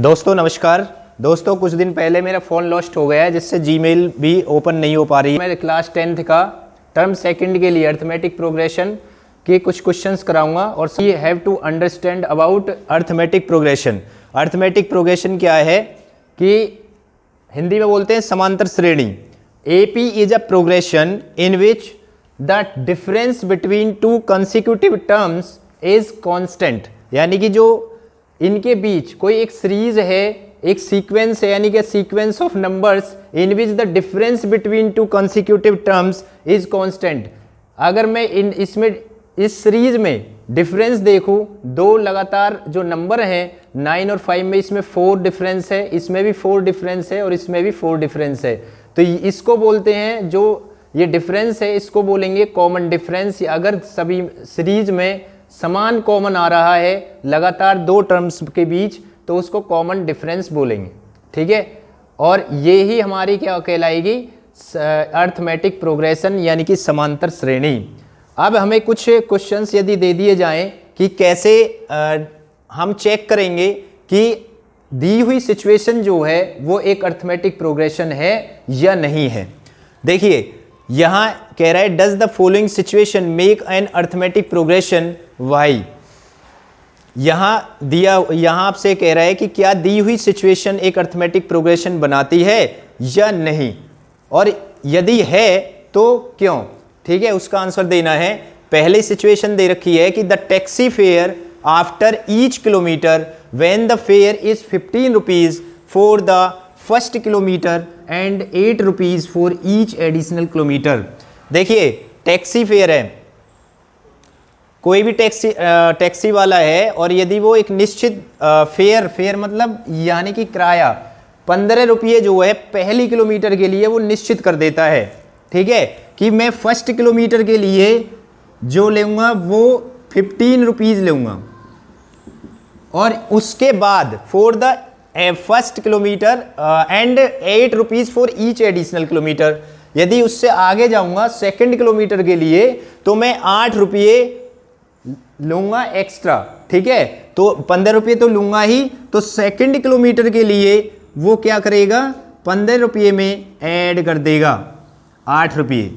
दोस्तों नमस्कार। दोस्तों कुछ दिन पहले मेरा फ़ोन लॉस्ट हो गया है जिससे जीमेल भी ओपन नहीं हो पा रही है। मैं क्लास 10th का टर्म सेकंड के लिए अर्थमेटिक प्रोग्रेशन के कुछ क्वेश्चंस कराऊंगा और you have to understand about arithmetic progression. Arithmetic progression क्या है कि हिंदी में बोलते हैं समांतर श्रेणी। AP is a progression in which the difference between two consecutive terms is constant, यानी कि जो इनके बीच कोई एक सीरीज है, एक सीक्वेंस है, यानी कि sequence of numbers in which the difference between two consecutive terms is constant. अगर मैं इस सीरीज में डिफरेंस देखूं, दो लगातार जो नंबर हैं 9 और 5 में, इसमें 4 डिफरेंस है, इसमें भी 4 डिफरेंस है और इसमें भी 4 डिफरेंस है, तो इसको बोलते हैं, जो ये डिफरेंस है इसको बोलेंगे कॉमन डिफरेंस। अगर सभी सीरीज में समान कॉमन आ रहा है लगातार दो टर्म्स के बीच तो उसको कॉमन डिफरेंस बोलेंगे, ठीक है। और ये ही हमारी क्या कहलाएगी, अर्थमेटिक प्रोग्रेशन यानी कि समांतर श्रेणी। अब हमें कुछ क्वेश्चंस यदि दे दिए जाएं कि कैसे हम चेक करेंगे कि दी हुई सिचुएशन जो है वो एक अर्थमेटिक प्रोग्रेशन है या नहीं है। देखिए यहाँ कह रहा है does the following situation make an arithmetic progression why. यहाँ आपसे कह रहा है कि क्या दी हुई सिचुएशन एक अर्थमेटिक प्रोग्रेशन बनाती है या नहीं, और यदि है तो क्यों, ठीक है। उसका आंसर देना है। पहली सिचुएशन दे रखी है कि the taxi fare after each kilometre when the fair is 15 rupees for the first kilometre and 8 rupees for each additional kilometre. देखिए टैक्सी फेयर है, कोई भी टैक्सी वाला है और यदि वो एक निश्चित फेयर मतलब यानी कि किराया 15 रुपये जो है पहली किलोमीटर के लिए वो निश्चित कर देता है, ठीक है, कि मैं फर्स्ट किलोमीटर के लिए जो लूँगा वो 15 रुपीज़ लूँगा और उसके बाद for the first kilometre and 8 rupees for each additional kilometre. यदि उससे आगे जाऊँगा सेकंड किलोमीटर के लिए तो मैं 8 रुपये लूँगा एक्स्ट्रा, ठीक है। तो 15 रुपये तो लूँगा ही, तो सेकंड किलोमीटर के लिए वो क्या करेगा, 15 रुपये में ऐड कर देगा 8 रुपये।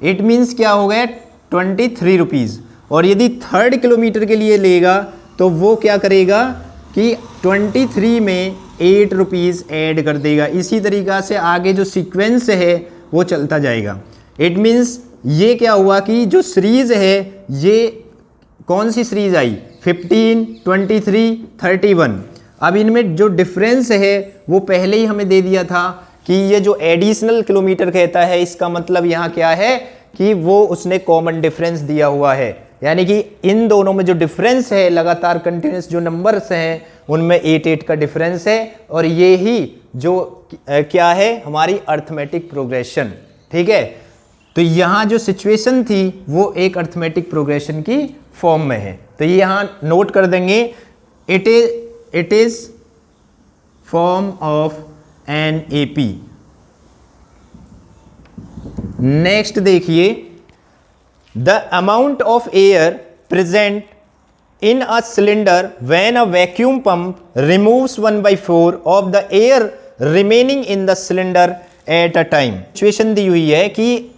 इट मीन्स क्या हो गया 23 रुपीज़। और यदि थर्ड किलोमीटर के लिए लेगा तो वो क्या करेगा कि 23 में 8 रुपीज़ ऐड कर देगा। इसी तरीक़ा से आगे जो सीक्वेंस है वो चलता जाएगा। इट मीन्स ये क्या हुआ कि जो सीरीज़ है ये कौन सी सीरीज आई, 15, 23, 31। अब इनमें जो डिफरेंस है वो पहले ही हमें दे दिया था कि ये जो एडिशनल किलोमीटर कहता है, इसका मतलब यहाँ क्या है कि वो उसने कॉमन डिफरेंस दिया हुआ है, यानी कि इन दोनों में जो डिफरेंस है लगातार कंटिन्यूस जो नंबर्स हैं उनमें 8 का डिफरेंस है, और ये ही जो क्या है हमारी अर्थमेटिक प्रोग्रेशन, ठीक है। तो यहाँ जो सिचुएशन थी वो एक अर्थमेटिक प्रोग्रेशन की फॉर्म में है, तो ये यहाँ नोट कर देंगे, it is form of an AP। Next देखिए, the amount of air present in a cylinder when a vacuum pump removes 1/4 of the air remaining in the cylinder at a time. Situation दी हुई है कि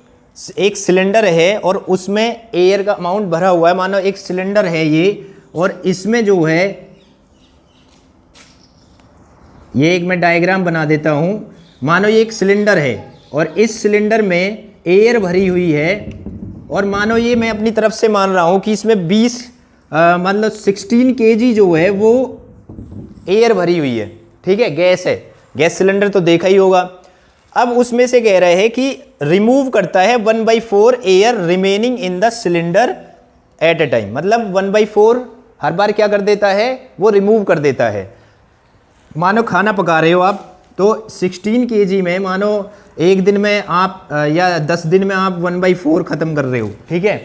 एक cylinder है और उसमें air का अमाउंट भरा हुआ है, मानो एक सिलेंडर है ये, और इसमें जो है ये एक मैं डायग्राम बना देता हूं। मानो ये एक सिलेंडर है और इस सिलेंडर में एयर भरी हुई है, और मानो ये मैं अपनी तरफ से मान रहा हूं कि इसमें 16 kg जो है वो एयर भरी हुई है, ठीक है, गैस है, गैस सिलेंडर तो देखा ही होगा। अब उसमें से कह रहे हैं कि रिमूव करता है 1/4 air remaining in the cylinder at a time, मतलब 1/4 हर बार क्या कर देता है, वो रिमूव कर देता है। मानो खाना पका रहे हो आप, तो 16 kg में मानो एक दिन में आप या 10 दिन में आप 1/4 ख़त्म कर रहे हो, ठीक है।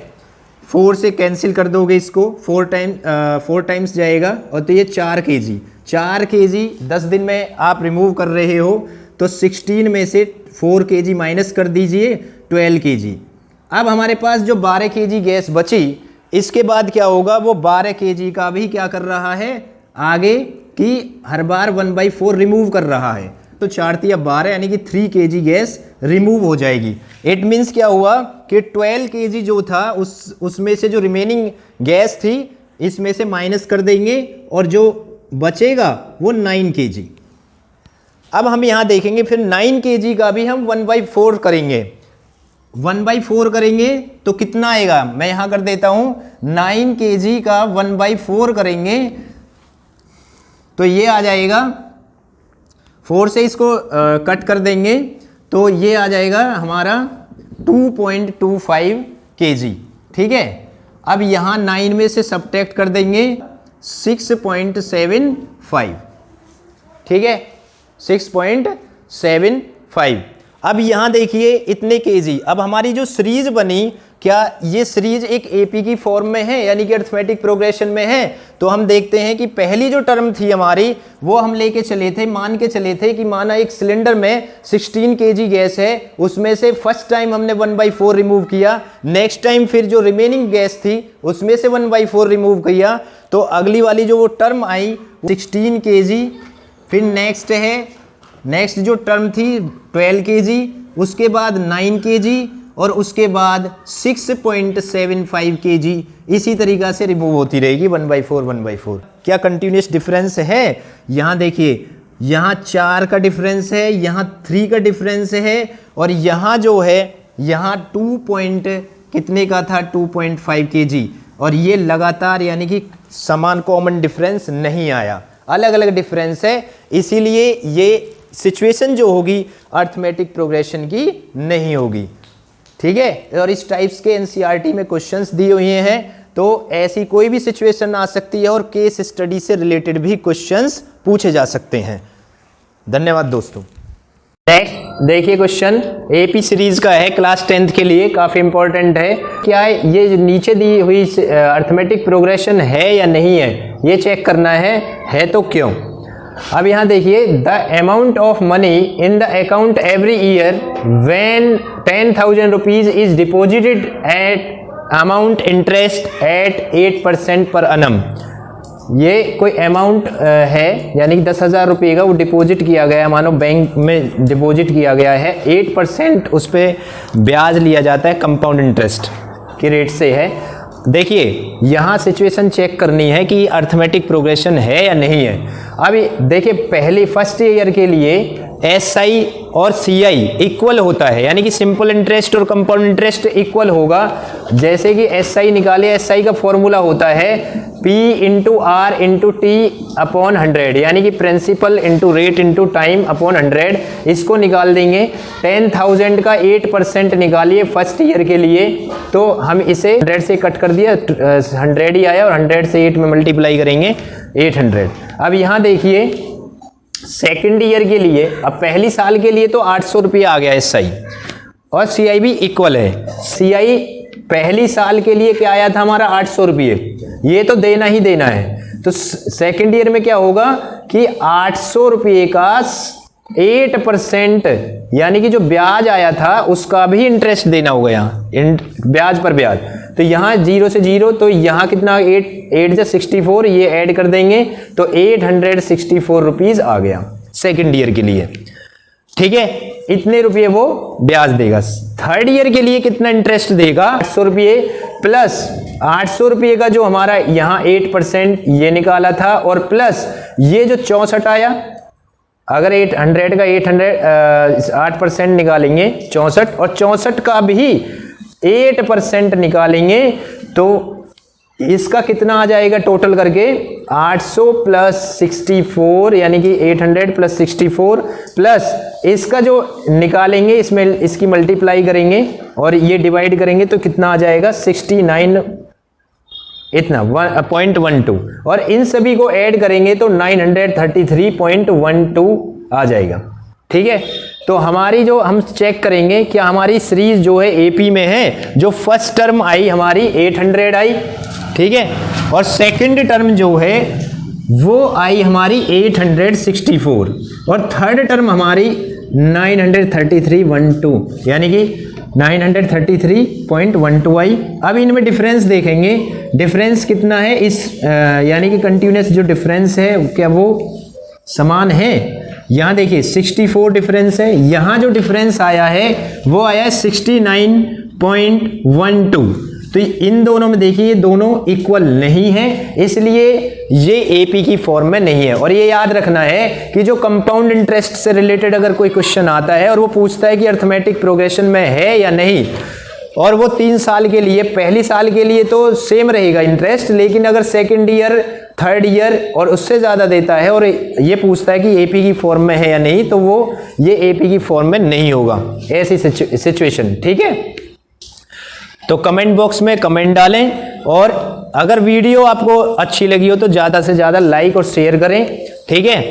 4 से कैंसिल कर दोगे इसको, 4 टाइम्स जाएगा, और तो ये 4 kg 10 दिन में आप रिमूव कर रहे हो, तो 16 में से 4 kg माइनस कर दीजिए, 12 kg। अब हमारे पास जो 12 kg गैस बची, इसके बाद क्या होगा, वो 12 kg का भी क्या कर रहा है, आगे कि हर बार 1/4 रिमूव कर रहा है, तो 4 तिया 12 यानी कि 3 kg गैस रिमूव हो जाएगी। इट मीन्स क्या हुआ कि 12 kg जो था उसमें से जो रिमेनिंग गैस थी इसमें से माइनस कर देंगे और जो बचेगा वो 9 kg। अब हम यहाँ देखेंगे फिर 9 kg का भी हम 1/4 करेंगे। 1/4 करेंगे तो कितना आएगा, मैं यहाँ कर देता हूँ 9 kg का 1/4 करेंगे तो ये आ जाएगा, 4 से इसको कट कर देंगे तो ये आ जाएगा हमारा 2.25 kg। ठीक है, अब यहाँ 9 में से सब्ट्रैक्ट कर देंगे 6.75। ठीक है, 6.75। अब यहाँ देखिए इतने केजी। अब हमारी जो सीरीज बनी, क्या ये सीरीज एक एपी की फॉर्म में है यानी कि अरिथमेटिक प्रोग्रेशन में है? तो हम देखते हैं कि पहली जो टर्म थी हमारी वो हम लेके चले थे, मान के चले थे कि माना एक सिलेंडर में 16 kg गैस है, उसमें से फर्स्ट टाइम हमने 1/4 रिमूव किया, नेक्स्ट टाइम फिर जो रिमेनिंग गैस थी उसमें से 1/4 रिमूव किया, तो अगली वाली जो वो टर्म आई 16 kg। फिर नेक्स्ट जो टर्म थी 12 kg, उसके बाद 9 kg और उसके बाद 6.75 kg। इसी तरीक़ा से रिमूव होती रहेगी 1/4। क्या कंटिन्यूस डिफरेंस है? यहाँ देखिए, यहाँ 4 का डिफरेंस है, यहाँ 3 का डिफरेंस है और यहाँ जो है यहाँ कितने का था 2.5 kg, और ये लगातार यानी कि समान कॉमन डिफरेंस नहीं आया, अलग अलग डिफरेंस है। इसीलिए ये सिचुएशन जो होगी अरिथमेटिक प्रोग्रेशन की नहीं होगी। ठीक है, और इस टाइप्स के एनसीईआरटी में क्वेश्चंस दिए हुए हैं, तो ऐसी कोई भी सिचुएशन आ सकती है और केस स्टडी से रिलेटेड भी क्वेश्चंस पूछे जा सकते हैं। धन्यवाद दोस्तों। नेक्स्ट देखिए क्वेश्चन एपी सीरीज का है, क्लास 10th के लिए काफ़ी इंपॉर्टेंट है। क्या ये जो नीचे दी हुई अरिथमेटिक प्रोग्रेशन है या नहीं है, ये चेक करना है तो क्यों। अब यहाँ देखिए, the amount of money in the account every year when 10,000 rupees is deposited at amount interest at 8% per annum। ये कोई अमाउंट है यानी कि 10,000 रुपये का वो डिपॉजिट किया गया है, मानो बैंक में डिपॉजिट किया गया है, 8% उस पर ब्याज लिया जाता है, कंपाउंड इंटरेस्ट के रेट से है। देखिए यहाँ सिचुएशन चेक करनी है कि अरिथमेटिक प्रोग्रेशन है या नहीं है। अभी देखिए पहले फर्स्ट ईयर के लिए SI और CI इक्वल होता है, यानी कि सिंपल इंटरेस्ट और कंपाउंड इंटरेस्ट इक्वल होगा। जैसे कि SI निकाले, SI का फॉर्मूला होता है P into R into T upon 100, यानी कि principal into rate into time upon 100। इसको निकाल देंगे। 10,000 का 8% निकालिए फर्स्ट ईयर के लिए, तो हम इसे 100 से कट कर दिया, 100 ही आया और 100 से 8 में मल्टीप्लाई करेंगे 800। अब यहाँ देखिए सेकेंड ईयर के लिए, अब पहली साल के लिए तो 800 रुपये आ गया SI और CI भी इक्वल है। CI पहली साल के लिए क्या आया था हमारा 800 रुपये, ये तो देना ही देना है। तो सेकेंड ईयर में क्या होगा कि 800 रुपये का 8% यानी कि जो ब्याज आया था उसका भी इंटरेस्ट देना होगा, यहाँ ब्याज पर ब्याज। तो यहाँ 0 से 0, तो यहाँ कितना 8 से 64, ये ऐड कर देंगे तो 864 रुपीज आ गया सेकेंड ईयर के लिए। ठीक है, इतने रुपये वो ब्याज देगा। थर्ड ईयर के लिए कितना इंटरेस्ट देगा 800 रुपये प्लस 800 रुपये का जो हमारा यहाँ 8% ये निकाला था, और प्लस ये जो 64 आया, अगर 800 का 8% निकालेंगे 64, और 64 का भी 8% निकालेंगे तो इसका कितना आ जाएगा टोटल करके 800 प्लस 64, यानी कि 800 प्लस 64 प्लस इसका जो निकालेंगे इसमें इसकी मल्टीप्लाई करेंगे और ये डिवाइड करेंगे तो कितना आ जाएगा 69 इतना 0.12, और इन सभी को ऐड करेंगे तो 933.12 आ जाएगा। ठीक है, तो हमारी जो हम चेक करेंगे क्या हमारी सीरीज जो है एपी में है, जो फर्स्ट टर्म आई हमारी 800 आई, ठीक है, और सेकंड टर्म जो है वो आई हमारी 864 और थर्ड टर्म हमारी 933.12, यानी कि 933.12 आई। अब इनमें डिफरेंस देखेंगे, डिफरेंस कितना है इस यानी कि कंटिन्यूस जो डिफरेंस है क्या वो समान है? यहाँ देखिए 64 डिफरेंस है, यहाँ जो डिफरेंस आया है वो आया है 69.12। तो इन दोनों में देखिए ये दोनों इक्वल नहीं है, इसलिए ये एपी की फॉर्म में नहीं है। और ये याद रखना है कि जो कंपाउंड इंटरेस्ट से रिलेटेड अगर कोई क्वेश्चन आता है और वो पूछता है कि अर्थमेटिक प्रोग्रेशन में है या नहीं, और वो 3 साल के लिए, पहली साल के लिए तो सेम रहेगा इंटरेस्ट, लेकिन अगर सेकेंड ईयर, थर्ड ईयर और उससे ज़्यादा देता है और ये पूछता है कि एपी की फॉर्म में है या नहीं, तो वो ये एपी की फॉर्म में नहीं होगा, ऐसी सिचुएशन। ठीक है, तो कमेंट बॉक्स में कमेंट डालें, और अगर वीडियो आपको अच्छी लगी हो तो ज़्यादा से ज़्यादा लाइक और शेयर करें। ठीक है।